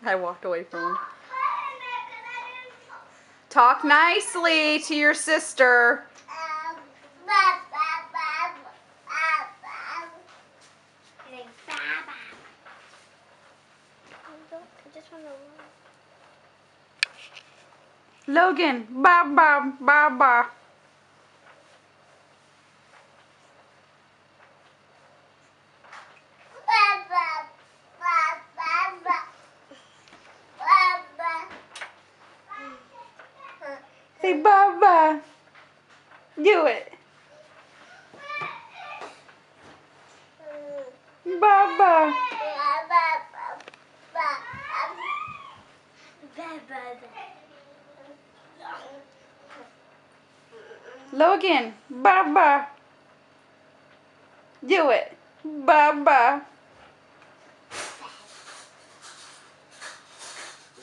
I walked away from him. Talk nicely to your sister. Logan, Baba, Baba. Say Baba. Do it. Baba. Logan, Baba. Do it. Baba.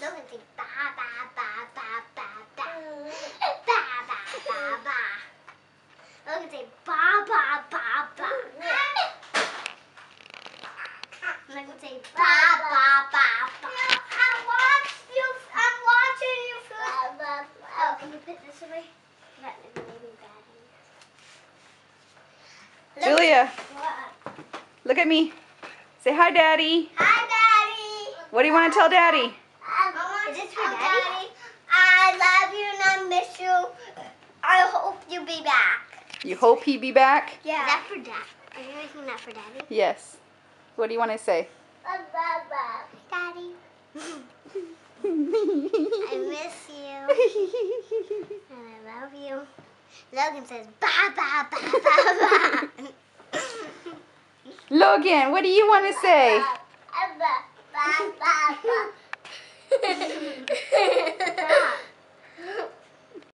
Logan say ba ba ba ba ba ba. Ba ba ba ba. Logan say ba ba ba ba. Logan say ba ba ba ba. I'm watching you. Oh, can you put this away? That maybe bad. Julia, What? look at me. Say hi, Daddy. Hi, Daddy. What do you want to tell Daddy? Is this for Daddy? I love you and I miss you. I hope you be back. You hope he be back? Yeah. Is that for Dad? Are you making that for Daddy? Yes. What do you want to say? Daddy. I miss you. And I love you. Logan says, ba ba ba ba ba. Logan, what do you want to say? Ba ba ba ba.